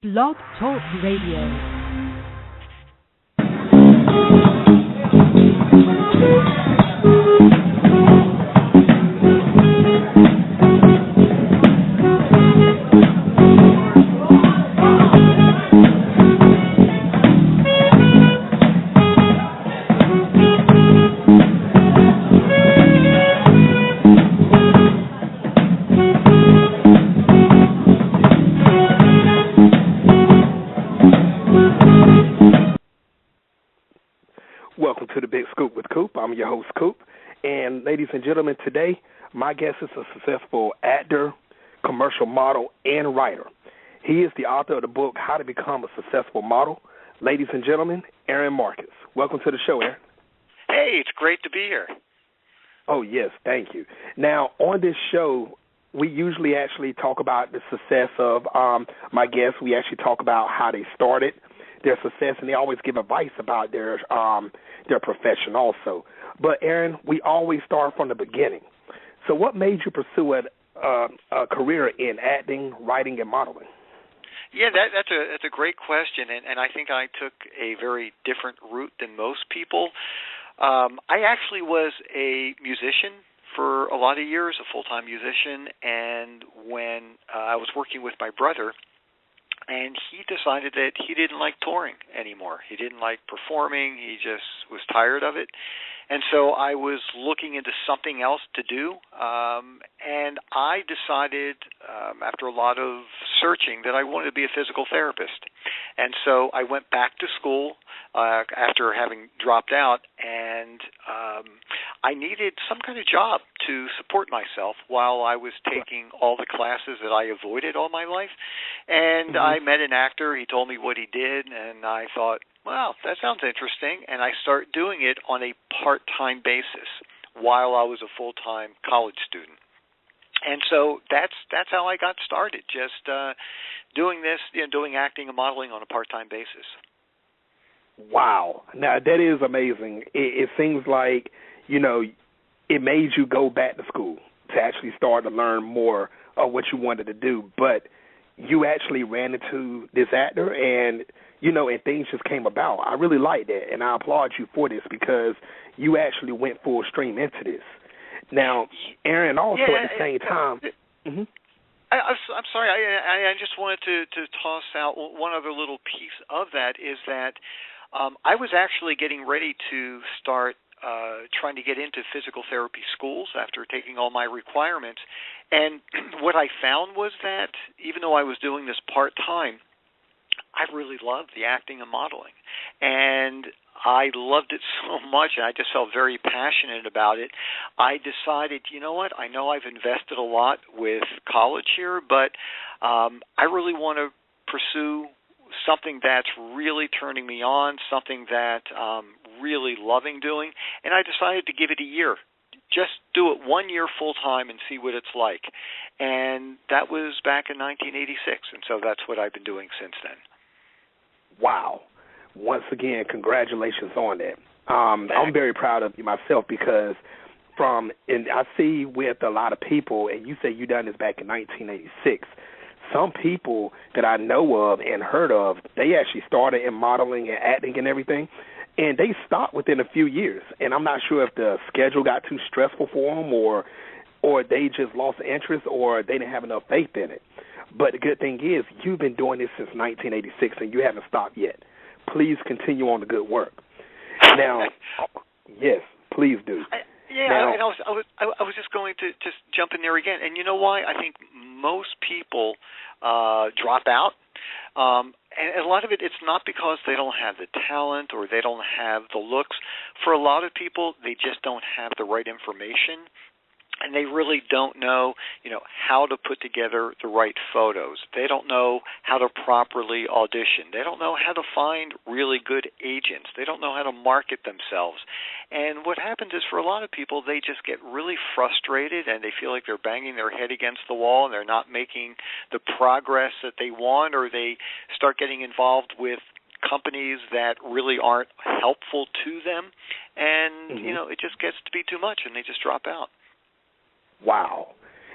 Blog Talk Radio. Welcome to the Big Scoop with Coop. I'm your host, Coop. And ladies and gentlemen, today my guest is a successful actor, commercial model, and writer. He is the author of the book, How to Become a Successful Model. Ladies and gentlemen, Aaron Marcus. Welcome to the show, Aaron. Hey, it's great to be here. Oh, yes, thank you. Now, on this show, we usually actually talk about the success of my guests. We actually talk about how they started their success, and they always give advice about their profession also. But, Aaron, we always start from the beginning. So what made you pursue a career in acting, writing, and modeling? Yeah, that's a great question, and I think I took a very different route than most people. I actually was a musician for a lot of years, a full-time musician, and when I was working with my brother, and he decided that he didn't like touring anymore. He didn't like performing. He just was tired of it. And so I was looking into something else to do, and I decided after a lot of searching that I wanted to be a physical therapist. And so I went back to school after having dropped out, and I needed some kind of job to support myself while I was taking all the classes that I avoided all my life. And I met an actor. He told me what he did, and I thought, wow, that sounds interesting. And I started doing it on a part-time basis while I was a full-time college student. And so that's how I got started, just doing this, doing acting and modeling on a part-time basis. Wow. Now, that is amazing. It seems like, it made you go back to school to actually start to learn more of what you wanted to do. But you actually ran into this actor and, and things just came about. I really like that, and I applaud you for this because you actually went full stream into this. Now, Aaron, also at the same time. I'm sorry. I just wanted to toss out one other little piece of that is that I was actually getting ready to start trying to get into physical therapy schools after taking all my requirements. And what I found was that even though I was doing this part-time, I really loved the acting and modeling. And I loved it so much, and I just felt very passionate about it. I decided, you know what, I know I've invested a lot with college here, but I really want to pursue something that's really turning me on, something that I'm really loving doing, and I decided to give it a year. Just do it 1 year full-time and see what it's like. And that was back in 1986, and so that's what I've been doing since then. Wow. Once again, congratulations on that. I'm very proud of you myself because and I see with a lot of people, and you say you done this back in 1986, some people that I know of and heard of, they actually started in modeling and acting and everything, and they stopped within a few years. And I'm not sure if the schedule got too stressful for them or they just lost interest or they didn't have enough faith in it. But the good thing is you've been doing this since 1986 and you haven't stopped yet. Please continue on the good work. Now, yes, please do. I was just going to just jump in there again. And you know why? I think most people drop out. And a lot of it's not because they don't have the talent or they don't have the looks. For a lot of people, they just don't have the right information. And they really don't know, how to put together the right photos. They don't know how to properly audition. They don't know how to find really good agents. They don't know how to market themselves. And what happens is for a lot of people, they just get really frustrated and they feel like they're banging their head against the wall and they're not making the progress that they want, or they start getting involved with companies that really aren't helpful to them. And, it just gets to be too much and they just drop out. Wow.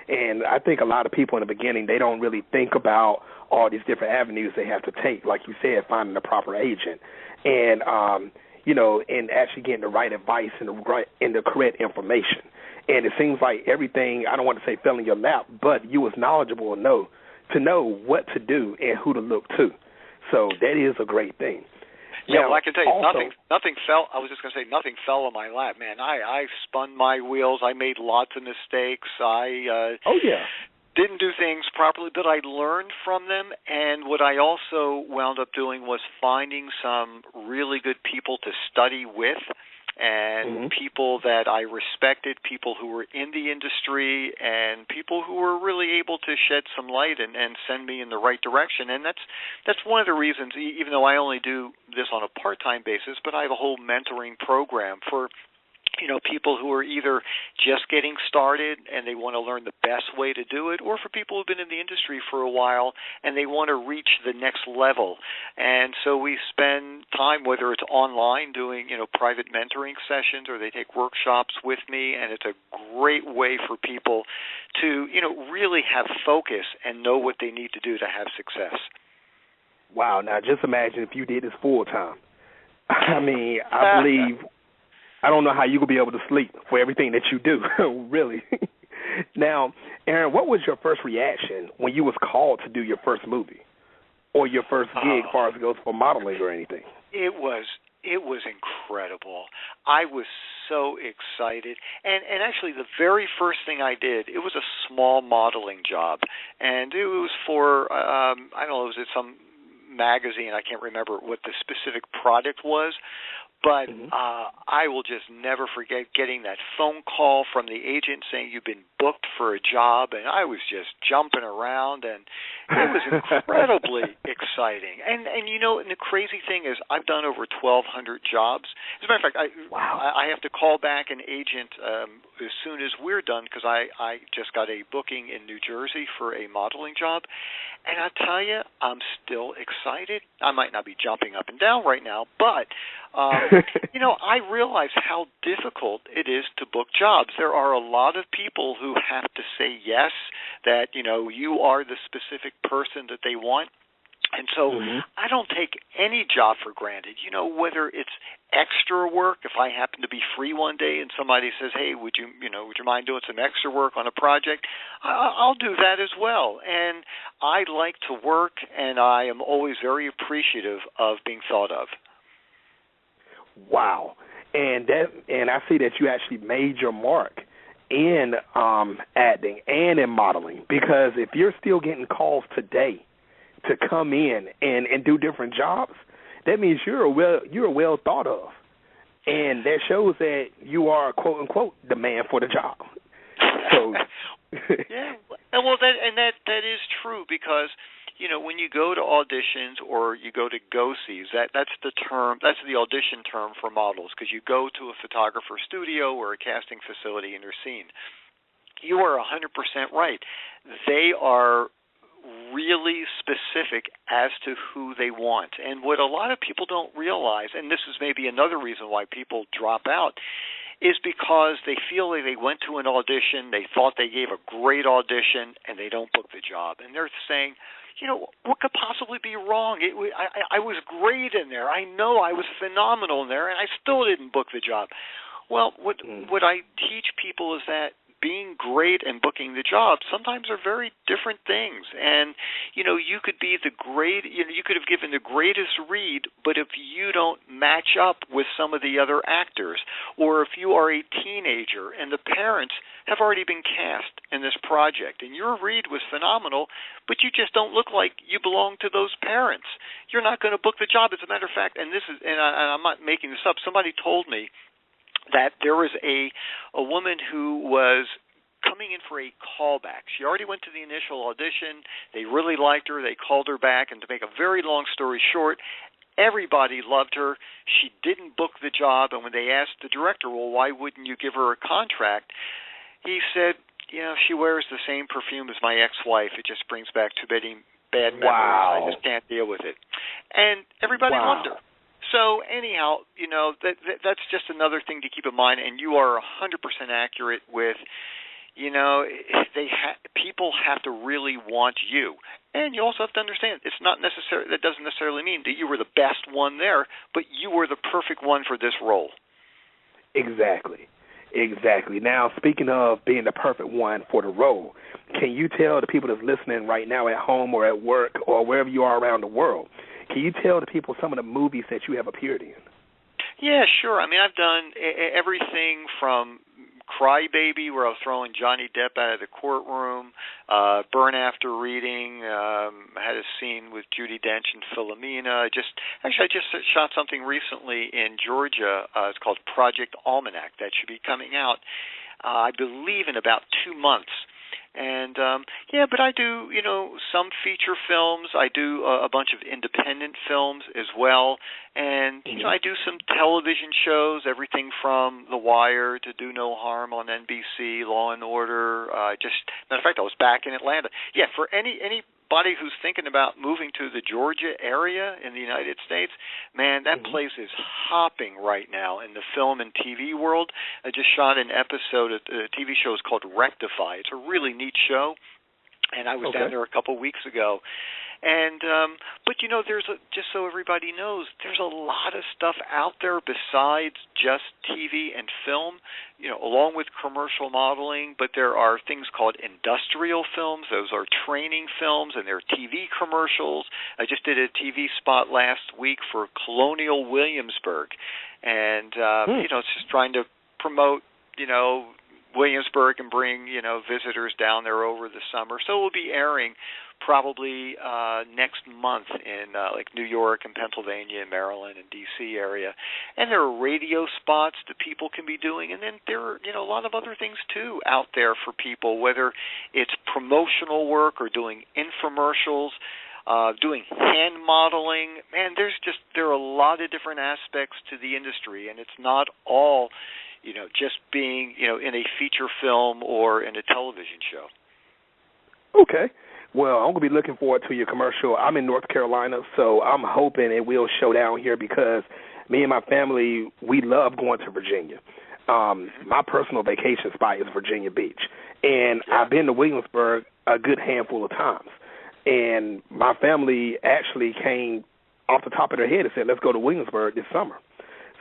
And I think a lot of people in the beginning, they don't really think about all these different avenues they have to take, like you said, finding the proper agent and, and actually getting the right advice and the correct information. And it seems like everything, I don't want to say fell in your lap, but you was knowledgeable enough to know what to do and who to look to. So that is a great thing. Yeah, now, well, I can tell you, also, nothing fell. I was just going to say, nothing fell on my lap, man. I spun my wheels. I made lots of mistakes. Didn't do things properly, but I learned from them. And what I also wound up doing was finding some really good people to study with, and people that I respected, people who were in the industry, and people who were really able to shed some light and send me in the right direction. And that's one of the reasons, even though I only do this on a part-time basis, but I have a whole mentoring program for people who are either just getting started and they want to learn the best way to do it, or for people who've been in the industry for a while and they want to reach the next level. And so we spend time, whether it's online doing, private mentoring sessions, or they take workshops with me, and it's a great way for people to, really have focus and know what they need to do to have success. Wow. Now, just imagine if you did this full time. I mean, I believe... I don't know how you could be able to sleep for everything that you do, really. Now, Aaron, what was your first reaction when you was called to do your first movie or your first gig as far as it goes for modeling or anything? It was incredible. I was so excited. And actually the very first thing I did, it was a small modeling job. And it was for, I don't know, it was at some magazine. I can't remember what the specific product was. But I will just never forget getting that phone call from the agent saying you've been booked for a job, and I was just jumping around, and it was incredibly exciting. And and the crazy thing is I've done over 1,200 jobs. As a matter of fact, I have to call back an agent as soon as we're done, because I just got a booking in New Jersey for a modeling job. And I tell you, I'm still excited. I might not be jumping up and down right now, but, I realize how difficult it is to book jobs. There are a lot of people who have to say yes, that, you are the specific person that they want. And so I don't take any job for granted, whether it's extra work. If I happen to be free one day and somebody says, hey, would you mind doing some extra work on a project? I'll do that as well. And I like to work, and I am always very appreciative of being thought of. Wow. And I see that you actually made your mark in acting and in modeling, because if you're still getting calls today to come in and do different jobs, that means you're well thought of, and that shows that you are, quote unquote, the man for the job. So yeah, and that is true, because when you go to auditions or you go to go-sees, that's the audition term for models, because you go to a photographer studio or a casting facility and you're seen. You are 100% right. They are really specific as to who they want. And what a lot of people don't realize, and this is maybe another reason why people drop out, is because they feel like they went to an audition, they thought they gave a great audition, and they don't book the job. And they're saying, what could possibly be wrong? I was great in there. I know I was phenomenal in there, and I still didn't book the job. Well, what I teach people is that being great and booking the job sometimes are very different things. And, you could be you could have given the greatest read, but if you don't match up with some of the other actors, or if you are a teenager and the parents have already been cast in this project and your read was phenomenal, but you just don't look like you belong to those parents, you're not going to book the job. As a matter of fact, and I'm not making this up, somebody told me that there was a woman who was coming in for a callback. She already went to the initial audition. They really liked her. They called her back. And to make a very long story short, everybody loved her. She didn't book the job. And when they asked the director, well, why wouldn't you give her a contract? He said, she wears the same perfume as my ex-wife. It just brings back too many bad memories. Wow. I just can't deal with it. And everybody loved her. So anyhow, that's just another thing to keep in mind, and you are 100% accurate with, people have to really want you. And you also have to understand, that doesn't necessarily mean that you were the best one there, but you were the perfect one for this role. Exactly. Now, speaking of being the perfect one for the role, can you tell the people that's listening right now at home or at work or wherever you are around the world, can you tell the people some of the movies that you have appeared in? Yeah, sure. I mean, I've done everything from Cry Baby, where I was throwing Johnny Depp out of the courtroom, Burn After Reading. I had a scene with Judi Dench and Philomena. I just shot something recently in Georgia. It's called Project Almanac. That should be coming out, I believe, in about 2 months. And but I do, some feature films. I do a bunch of independent films as well, and I do some television shows, everything from The Wire to Do No Harm on NBC, Law and Order. Matter of fact, I was back in Atlanta. Yeah, for anybody who's thinking about moving to the Georgia area in the United States, man, that place is hopping right now in the film and TV world. I just shot an episode of the TV show is called Rectify. It's a really neat show, and I was down there a couple weeks ago. And but just so everybody knows, there's a lot of stuff out there besides just TV and film, along with commercial modeling. But there are things called industrial films. Those are training films, and there are TV commercials. I just did a TV spot last week for Colonial Williamsburg, and it's just trying to promote, Williamsburg and bring, visitors down there over the summer. So we'll be airing probably next month in New York and Pennsylvania and Maryland and D.C. area. And there are radio spots that people can be doing. And then there are, a lot of other things, too, out there for people, whether it's promotional work or doing infomercials, doing hand modeling. Man, there are a lot of different aspects to the industry, and it's not all, just being, in a feature film or in a television show. Okay. Well, I'm going to be looking forward to your commercial. I'm in North Carolina, so I'm hoping it will show down here because me and my family, we love going to Virginia. My personal vacation spot is Virginia Beach, and I've been to Williamsburg a good handful of times. And my family actually came off the top of their head and said, let's go to Williamsburg this summer.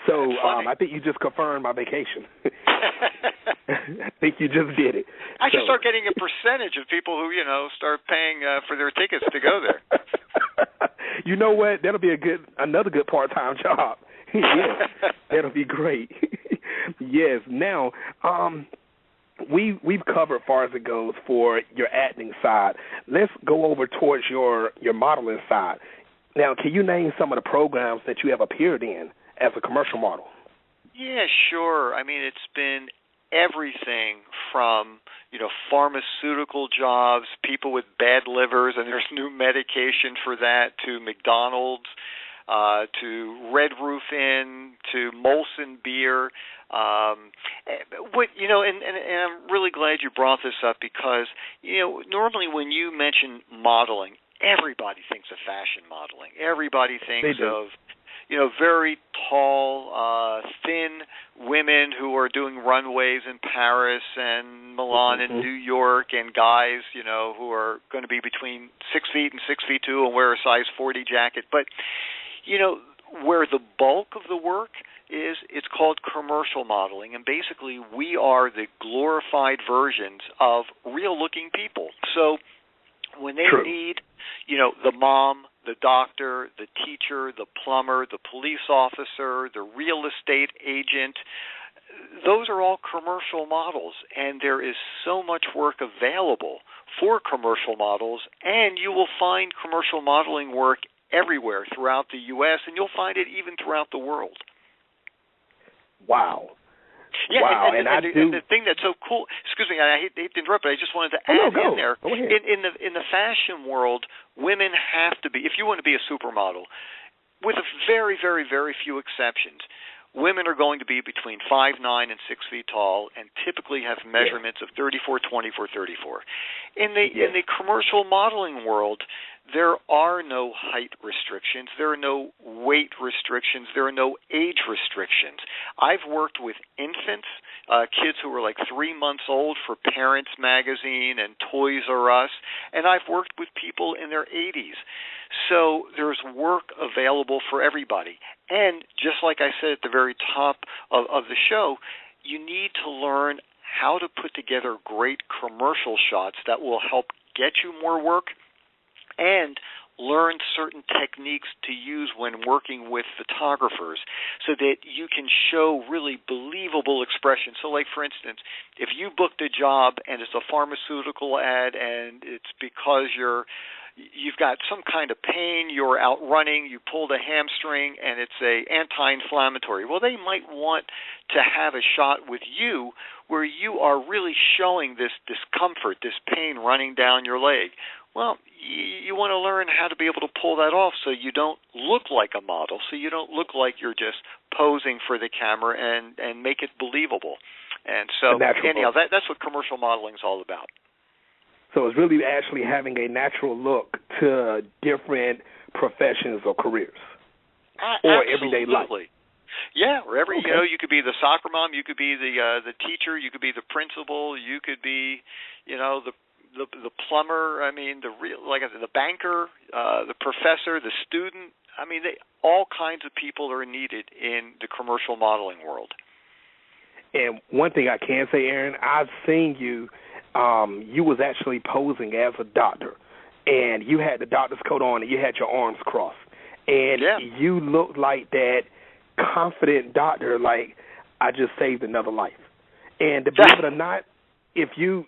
So I think you just confirmed my vacation. I think you just did it. I should start getting a percentage of people who, start paying for their tickets to go there. You know what? That'll be another good part-time job. Yes, that'll be great. Yes. Now, we've covered far as it goes for your acting side. Let's go over towards your modeling side. Now, can you name some of the programs that you have appeared in as a commercial model? Yeah, sure. I mean, it's been everything from, pharmaceutical jobs, people with bad livers, and there's new medication for that, to McDonald's, to Red Roof Inn, to Molson Beer. And I'm really glad you brought this up because, normally when you mention modeling, everybody thinks of fashion modeling. Everybody thinks of very tall, thin women who are doing runways in Paris and Milan and New York, and guys, who are going to be between 6 feet and 6'2" and wear a size 40 jacket. But, where the bulk of the work is, it's called commercial modeling, and basically we are the glorified versions of real-looking people. So when they need, the mom, the doctor, the teacher, the plumber, the police officer, the real estate agent, those are all commercial models, and there is so much work available for commercial models, and you will find commercial modeling work everywhere throughout the U.S., and you'll find it even throughout the world. Wow. Yeah, wow. And the thing that's so cool, excuse me, I hate to interrupt, but I just wanted to add in there, in the fashion world, women have to be, if you want to be a supermodel, with a very, very, very few exceptions, women are going to be between 5'9" and 6 feet tall, and typically have measurements of 34, 24, 34. In the commercial modeling world, there are no height restrictions. There are no weight restrictions. There are no age restrictions. I've worked with infants, kids who were like 3 months old for Parents Magazine and Toys R Us, and I've worked with people in their 80s. So there's work available for everybody. And just like I said at the very top of the show, you need to learn how to put together great commercial shots that will help get you more work, and learn certain techniques to use when working with photographers so that you can show really believable expression. So like, for instance, if you booked a job and it's a pharmaceutical ad and it's because you've got some kind of pain, you're out running, you pulled a hamstring, and it's a anti-inflammatory. Well, they might want to have a shot with you where you are really showing this discomfort, this pain running down your leg. Well, you want to learn how to be able to pull that off so you don't look like a model, so you don't look like you're just posing for the camera, and make it believable. And so, anyhow, that's what commercial modeling is all about. So it's really actually having a natural look to different professions or careers or everyday life. Yeah, or you could be the soccer mom, you could be the teacher, you could be the principal, you could be, the plumber. I mean, the banker, the professor, the student. I mean, all kinds of people are needed in the commercial modeling world. And one thing I can say, Aaron, I've seen you. You was actually posing as a doctor, and you had the doctor's coat on, and you had your arms crossed, and you looked like that confident doctor, like, I just saved another life. And to believe it or not, if you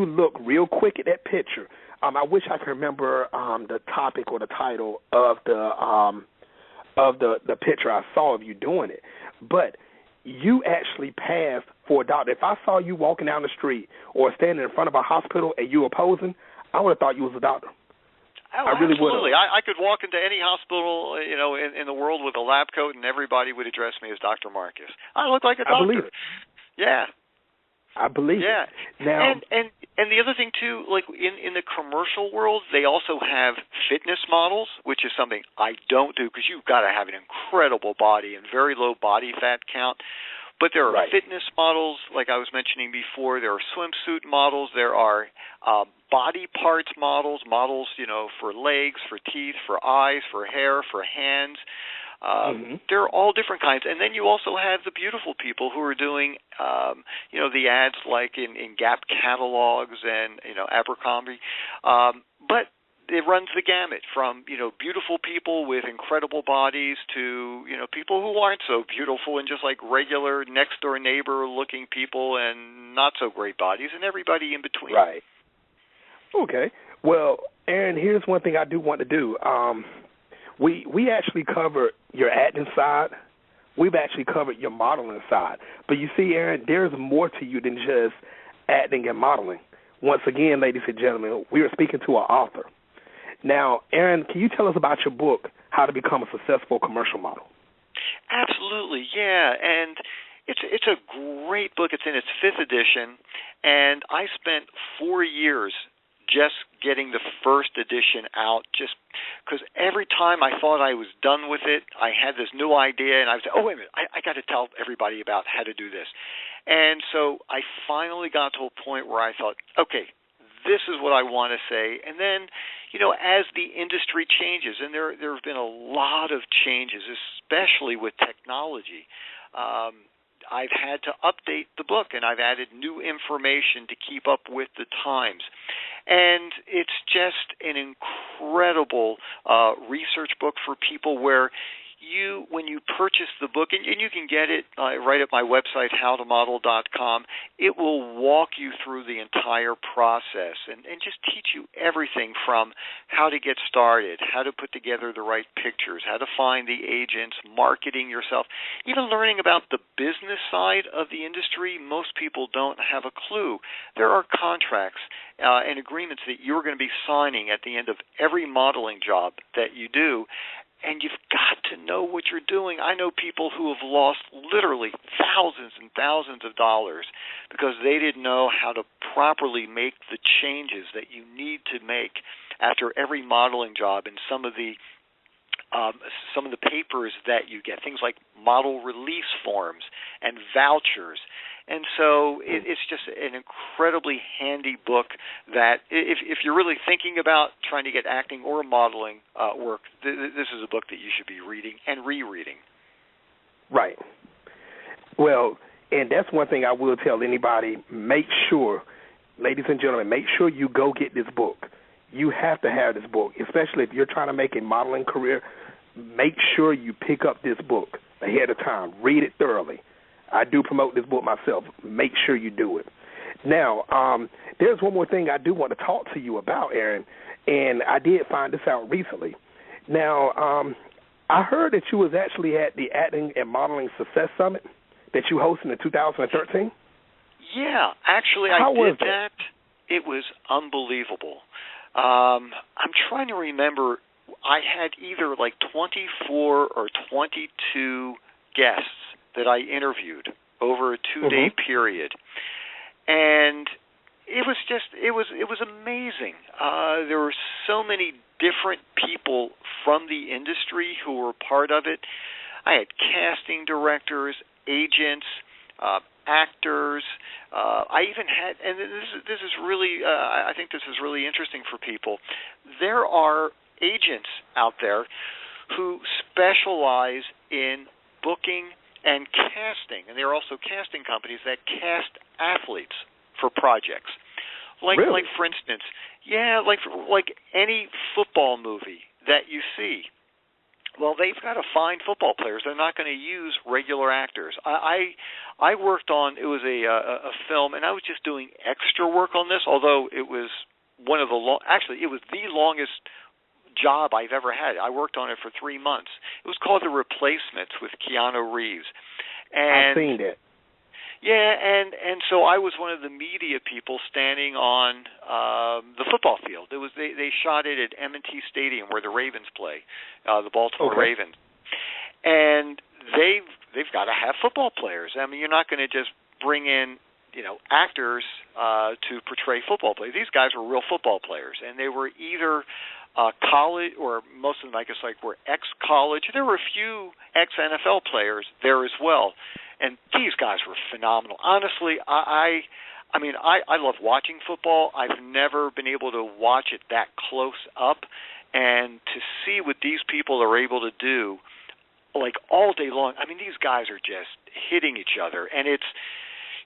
look real quick at that picture, I wish I could remember the topic or the title of the picture I saw of you doing it, but you actually passed for a doctor. If I saw you walking down the street or standing in front of a hospital and you were posing, I would have thought you was a doctor. Oh, I really absolutely. I could walk into any hospital, in the world with a lab coat, and everybody would address me as Dr. Marcus. I look like a doctor. I believe it. Yeah. I believe it. Now, and the other thing too, like in the commercial world, they also have fitness models, which is something I don't do because you've got to have an incredible body and very low body fat count. But there are fitness models, like I was mentioning before. There are swimsuit models. There are body parts models, for legs, for teeth, for eyes, for hair, for hands. They're all different kinds. And then you also have the beautiful people who are doing, the ads like in Gap catalogs and, Abercrombie. But it runs the gamut from, beautiful people with incredible bodies to, people who aren't so beautiful and just like regular next-door neighbor-looking people and not so great bodies, and everybody in between. Right. Okay. Well, Aaron, here's one thing I do want to do. We actually covered your acting side. We've actually covered your modeling side. But you see, Aaron, there's more to you than just acting and modeling. Once again, ladies and gentlemen, we are speaking to an author. Now, Aaron, can you tell us about your book, How to Become a Successful Commercial Model? Absolutely, yeah. And it's a great book. It's in its 5th edition, and I spent 4 years just getting the first edition out, just because every time I thought I was done with it, I had this new idea, and I was like, oh, wait a minute, I got to tell everybody about how to do this. And so I finally got to a point where I thought, okay, this is what I want to say. And then, as the industry changes, and there have been a lot of changes, especially with technology, I've had to update the book, and I've added new information to keep up with the times. And it's just an incredible research book for people where when you purchase the book, and you can get it right at my website, howtomodel.com, it will walk you through the entire process and just teach you everything from how to get started, how to put together the right pictures, how to find the agents, marketing yourself, even learning about the business side of the industry. Most people don't have a clue. There are contracts and agreements that you're going to be signing at the end of every modeling job that you do, and you've got to know what you're doing. I know people who have lost literally thousands and thousands of dollars because they didn't know how to properly make the changes that you need to make after every modeling job, and some of the papers that you get, things like model release forms and vouchers. And so it's just an incredibly handy book that if you're really thinking about trying to get acting or modeling work, this is a book that you should be reading and rereading. Right. Well, and that's one thing I will tell anybody, make sure, ladies and gentlemen, make sure you go get this book. You have to have this book, especially if you're trying to make a modeling career. Make sure you pick up this book ahead of time. Read it thoroughly. I do promote this book myself. Make sure you do it. Now, there's one more thing I do want to talk to you about, Aaron, and I did find this out recently. Now, I heard that you was actually at the Acting and Modeling Success Summit that you hosted in 2013. Yeah, actually, I did that. It was unbelievable. I'm trying to remember. I had either like 24 or 22 guests that I interviewed over a 2-day period, and it was amazing. There were so many different people from the industry who were part of it. I had casting directors, agents, actors. I even had, and this is really, I think this is really interesting for people. There are agents out there who specialize in booking and casting, and there are also casting companies that cast athletes for projects. Like for instance, like any football movie that you see. Well, they've got to find football players. They're not going to use regular actors. I worked on, it was a film, and I was just doing extra work on this, although it was one of the actually it was the longest job I've ever had. I worked on it for 3 months. It was called The Replacements with Keanu Reeves. And I've seen it. Yeah, and so I was one of the media people standing on the football field. It was they shot it at M&T Stadium where the Ravens play, the Baltimore Ravens. And they've got to have football players. I mean, you're not going to just bring in actors to portray football players. These guys were real football players, and they were either college, or most of them, I guess, were ex-college. There were a few ex-NFL players there as well, and these guys were phenomenal. Honestly, I love watching football. I've never been able to watch it that close up, and to see what these people are able to do, like all day long. I mean, these guys are just hitting each other, and it's,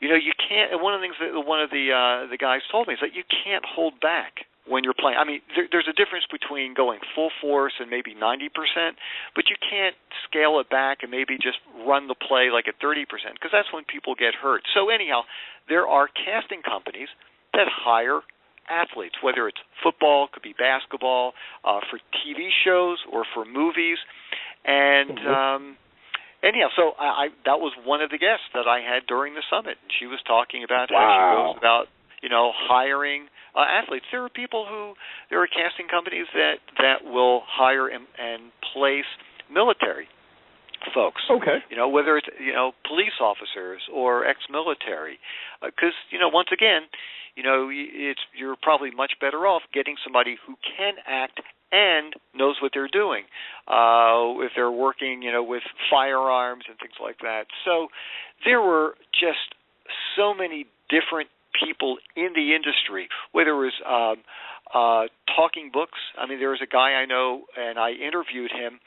you can't. And one of the things that one of the guys told me is that you can't hold back when you're playing. I mean, there's a difference between going full force and maybe 90%, but you can't scale it back and maybe just run the play like at 30%, because that's when people get hurt. So anyhow, there are casting companies that hire athletes, whether it's football, could be basketball, for TV shows or for movies. And anyhow, so that was one of the guests that I had during the summit. She was talking about how she goes about, hiring athletes. There are casting companies that will hire and place military folks. Okay. Whether it's police officers or ex-military, because once again, you're probably much better off getting somebody who can act and knows what they're doing if they're working with firearms and things like that. So there were just so many different people in the industry, whether it was talking books. I mean, there was a guy I know, and I interviewed him.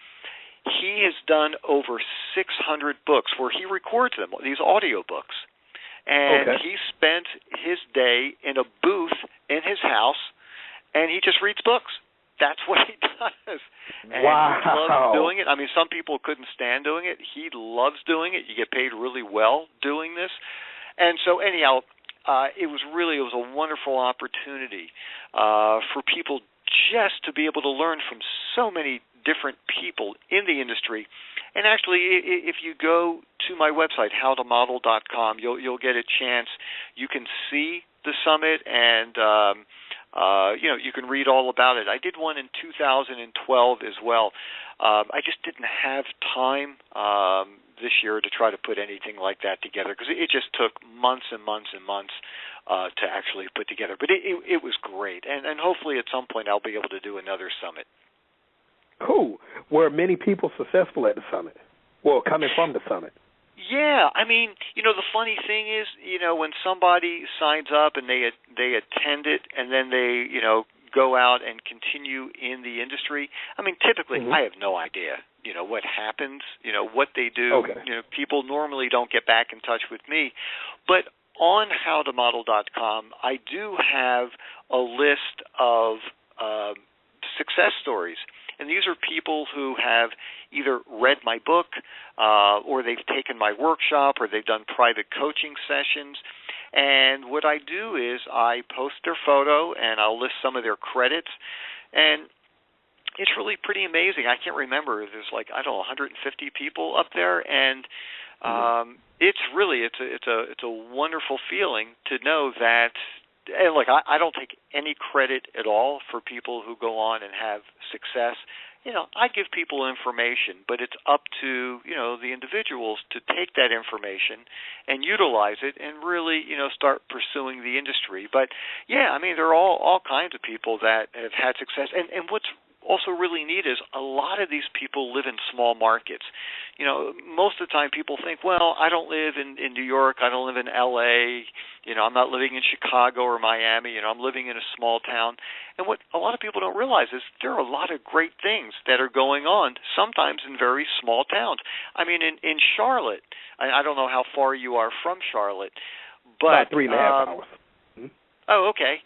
He has done over 600 books where he records them, these audio books. And he spent his day in a booth in his house, and he just reads books. That's what he does. And he loves doing it. I mean, some people couldn't stand doing it. He loves doing it. You get paid really well doing this. And so anyhow, it was a wonderful opportunity for people just to be able to learn from so many different people in the industry. And actually, if you go to my website, howtomodel.com, you'll get a chance. You can see the summit, and You can read all about it. I did one in 2012 as well. I just didn't have time this year to try to put anything like that together because it just took months and months and months to actually put together. But it was great, and hopefully at some point I'll be able to do another summit. Cool. Were many people successful at the summit? Well, coming from the summit. Yeah, I mean, the funny thing is, when somebody signs up and they attend it and then they, go out and continue in the industry, I mean, typically I have no idea, what happens, what they do. Okay. People normally don't get back in touch with me. But on howtomodel.com, I do have a list of success stories. And these are people who have either read my book or they've taken my workshop or they've done private coaching sessions. And what I do is I post their photo and I'll list some of their credits. And it's really pretty amazing. I can't remember. There's 150 people up there. And it's a wonderful feeling to know that. And look, I don't take any credit at all for people who go on and have success. I give people information, but it's up to, the individuals to take that information and utilize it and really, start pursuing the industry. But, yeah, I mean, there are all kinds of people that have had success. And what's also really neat is a lot of these people live in small markets. Most of the time people think, well, I don't live in New York, I don't live in L.A., I'm not living in Chicago or Miami, I'm living in a small town. And what a lot of people don't realize is there are a lot of great things that are going on, sometimes in very small towns. I mean, in Charlotte, I don't know how far you are from Charlotte, but... About 3.5 hours. Oh, okay.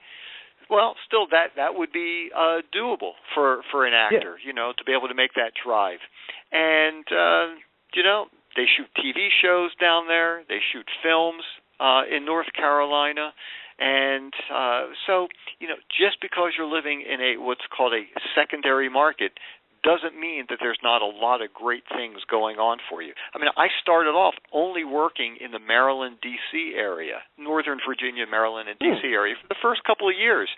Well, still, that would be doable for an actor, to be able to make that drive. And, they shoot TV shows down there. They shoot films in North Carolina. And so, just because you're living in what's called a secondary market doesn't mean that there's not a lot of great things going on for you. I mean, I started off only working in the Maryland, D.C. area, Northern Virginia, Maryland, and D.C. area for the first couple of years.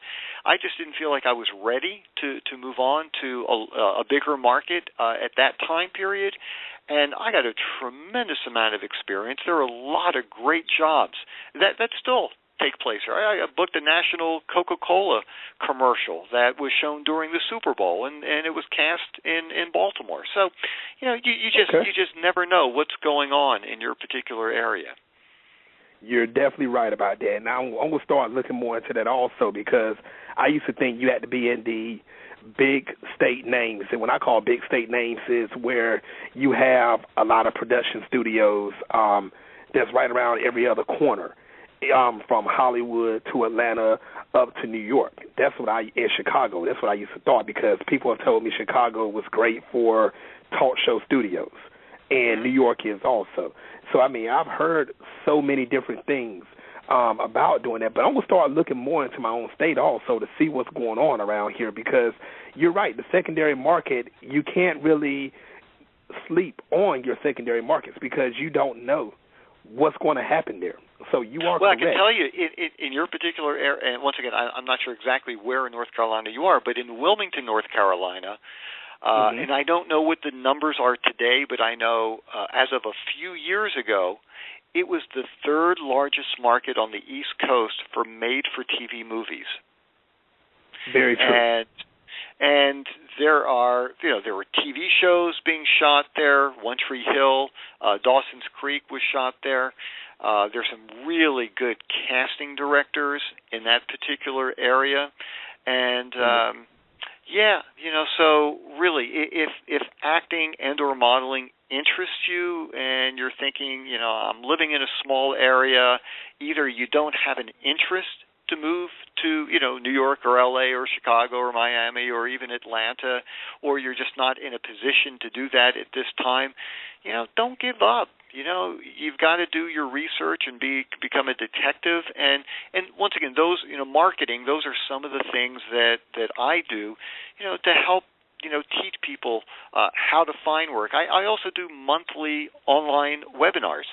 I just didn't feel like I was ready to move on to a bigger market at that time period, and I got a tremendous amount of experience. There are a lot of great jobs that still take place. I booked a national Coca-Cola commercial that was shown during the Super Bowl, and it was cast in Baltimore. So, you just never know what's going on in your particular area. You're definitely right about that. And I'm going to start looking more into that also because I used to think you had to be in the big state names. And when I call big state names is where you have a lot of production studios that's right around every other corner. From Hollywood to Atlanta up to New York. In Chicago, that's what I used to thought because people have told me Chicago was great for talk show studios, and New York is also. So, I mean, I've heard so many different things about doing that, but I'm going to start looking more into my own state also to see what's going on around here because you're right, the secondary market, you can't really sleep on your secondary markets because you don't know what's going to happen there. So you are correct. I can tell you, in your particular area, and once again, I'm not sure exactly where in North Carolina you are, but in Wilmington, North Carolina, and I don't know what the numbers are today, but I know as of a few years ago, it was the third largest market on the East Coast for made-for-TV movies. Very true. And there were TV shows being shot there. One Tree Hill, Dawson's Creek was shot there. There's some really good casting directors in that particular area, and so really, if acting and/or modeling interests you, and you're thinking, I'm living in a small area, either you don't have an interest to move to, New York or L.A. or Chicago or Miami or even Atlanta, or you're just not in a position to do that at this time, don't give up. You've got to do your research and become a detective. And once again, those, marketing, those are some of the things that I do, to help, teach people how to find work. I also do monthly online webinars.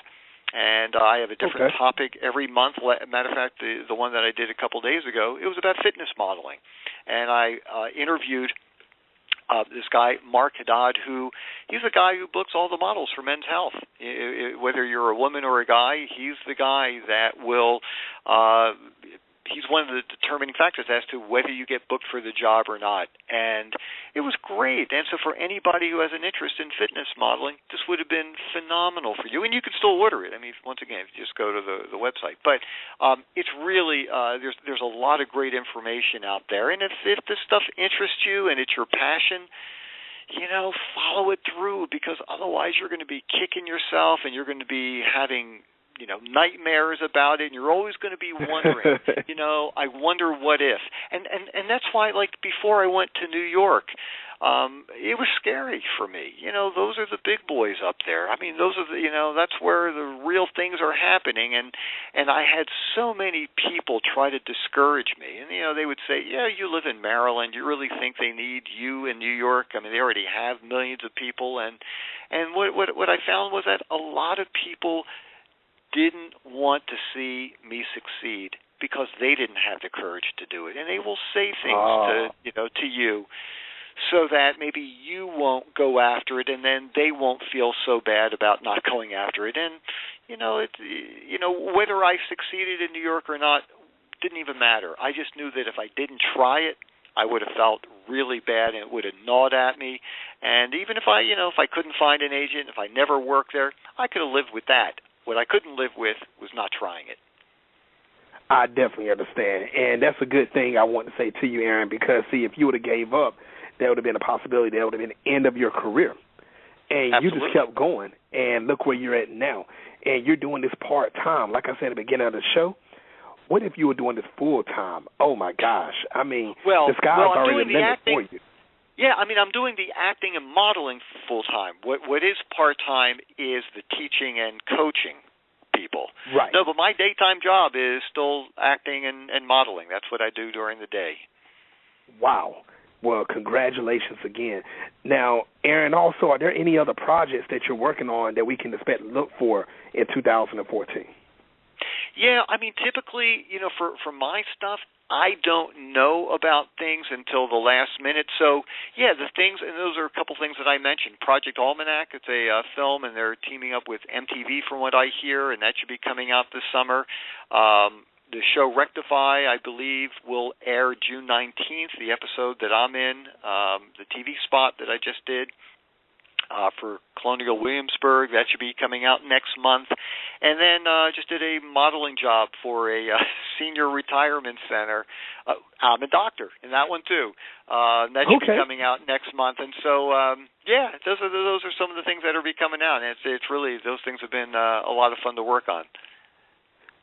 And I have a different topic every month. Matter of fact, the one that I did a couple days ago, it was about fitness modeling. And I interviewed this guy, Mark Haddad, he's the guy who books all the models for Men's Health. Whether you're a woman or a guy, he's the guy that will he's one of the determining factors as to whether you get booked for the job or not. And it was great. And so for anybody who has an interest in fitness modeling, this would have been phenomenal for you. And you can still order it. I mean, once again, if you just go to the website. But it's really, there's a lot of great information out there. And if this stuff interests you and it's your passion, follow it through, because otherwise you're going to be kicking yourself and you're going to be having nightmares about it, and you're always going to be wondering, I wonder what if. And that's why, like, before I went to New York, it was scary for me. Those are the big boys up there. I mean, those are that's where the real things are happening. And I had so many people try to discourage me. And, they would say, yeah, you live in Maryland. You really think they need you in New York? I mean, they already have millions of people. And what I found was that a lot of people didn't want to see me succeed because they didn't have the courage to do it. And they will say things to you so that maybe you won't go after it, and then they won't feel so bad about not going after it. And whether I succeeded in New York or not didn't even matter. I just knew that if I didn't try it, I would have felt really bad, and it would have gnawed at me. And even if I couldn't find an agent, if I never worked there, I could have lived with that. What I couldn't live with was not trying it. I definitely understand. And that's a good thing I want to say to you, Aaron, because, see, if you would have gave up, there would have been a possibility that would have been the end of your career. And Absolutely. You just kept going, and look where you're at now. And you're doing this part-time. Like I said at the beginning of the show, what if you were doing this full-time? Oh, my gosh. I mean, the sky's already the limit for you. Yeah, I mean, I'm doing the acting and modeling full-time. What is part-time is the teaching and coaching people. Right. No, but my daytime job is still acting and modeling. That's what I do during the day. Wow. Well, congratulations again. Now, Aaron, also, are there any other projects that you're working on that we can expect to look for in 2014? Yeah, I mean, typically, for my stuff, I don't know about things until the last minute. So, yeah, the things, and those are a couple things that I mentioned. Project Almanac, it's a film, and they're teaming up with MTV from what I hear, and that should be coming out this summer. The show Rectify, I believe, will air June 19th, the episode that I'm in, the TV spot that I just did. For Colonial Williamsburg. That should be coming out next month. And then just did a modeling job for a senior retirement center. I'm a doctor in that one, too. That should be coming out next month. And so, those are some of the things that are be coming out. And it's really, those things have been a lot of fun to work on.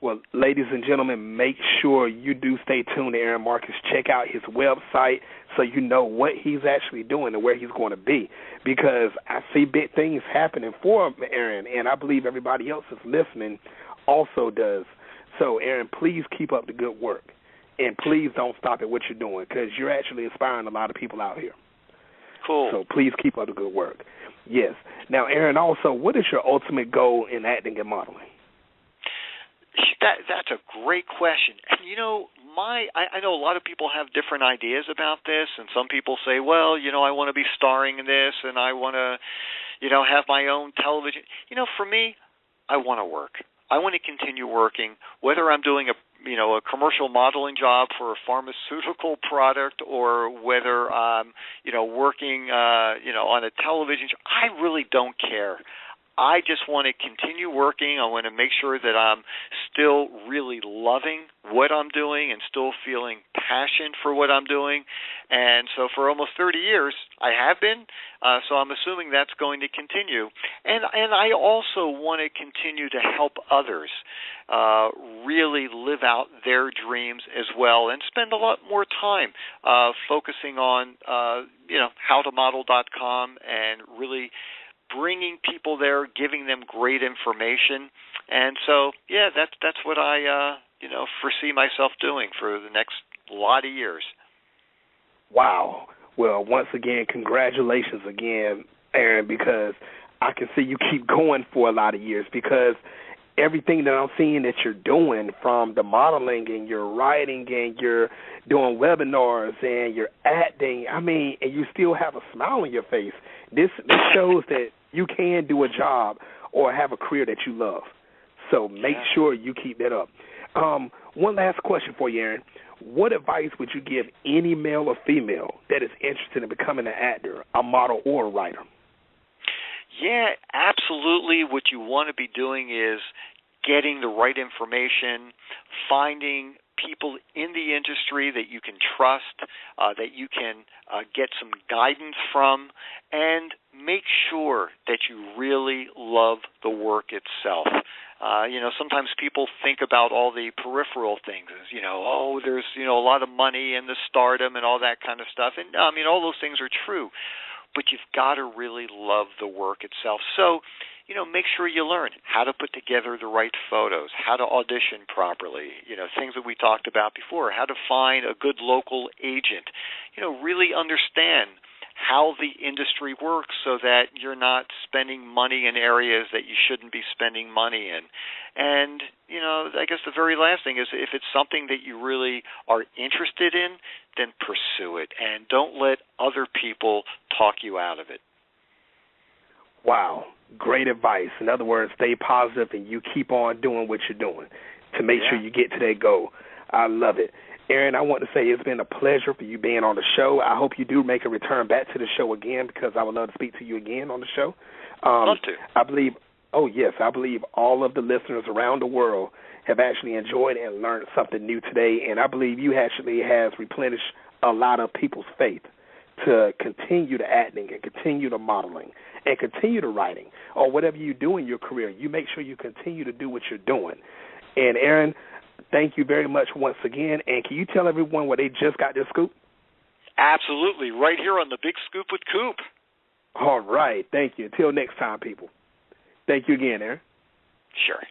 Well, ladies and gentlemen, make sure you do stay tuned to Aaron Marcus. Check out his website so you know what he's actually doing and where he's going to be, because I see big things happening for Aaron, and I believe everybody else that's listening also does. So, Aaron, please keep up the good work, and please don't stop at what you're doing, because you're actually inspiring a lot of people out here. Cool. So please keep up the good work. Yes. Now, Aaron, also, what is your ultimate goal in acting and modeling? That's a great question. And, I know a lot of people have different ideas about this, and some people say, well, I want to be starring in this, and I want to, have my own television. For me, I want to work. I want to continue working, whether I'm doing a commercial modeling job for a pharmaceutical product or whether I'm, working, on a television show. I really don't care. I just want to continue working. I want to make sure that I'm still really loving what I'm doing and still feeling passion for what I'm doing. And so for almost 30 years, I have been. So I'm assuming that's going to continue. And I also want to continue to help others really live out their dreams as well and spend a lot more time focusing on, howtomodel.com and really bringing people there, giving them great information. And so, that's what I, foresee myself doing for the next lot of years. Wow. Well, once again, congratulations again, Aaron, because I can see you keep going for a lot of years, because everything that I'm seeing that you're doing, from the modeling and your writing and you're doing webinars and you're acting, I mean, and you still have a smile on your face. This shows that you can do a job or have a career that you love. So make sure you keep that up. One last question for you, Aaron. What advice would you give any male or female that is interested in becoming an actor, a model, or a writer? Yeah, absolutely. What you want to be doing is getting the right information, finding people in the industry that you can trust, that you can get some guidance from, and make sure that you really love the work itself. Sometimes people think about all the peripheral things, there's, a lot of money and the stardom and all that kind of stuff. And, all those things are true, but you've got to really love the work itself. So, make sure you learn how to put together the right photos, how to audition properly, things that we talked about before, how to find a good local agent, really understand how the industry works so that you're not spending money in areas that you shouldn't be spending money in. And, I guess the very last thing is, if it's something that you really are interested in, then pursue it and don't let other people talk you out of it. Wow, great advice. In other words, stay positive and you keep on doing what you're doing to make sure you get to that goal. I love it. Aaron, I want to say it's been a pleasure for you being on the show. I hope you do make a return back to the show again, because I would love to speak to you again on the show. Love to. I believe all of the listeners around the world have actually enjoyed and learned something new today, and I believe you actually has replenished a lot of people's faith to continue to acting and continue to modeling and continue to writing, or whatever you do in your career. You make sure you continue to do what you're doing. And, Aaron, thank you very much once again. And can you tell everyone where they just got their scoop? Absolutely. Right here on The Big Scoop with Coop. All right. Thank you. Until next time, people. Thank you again, Aaron. Sure.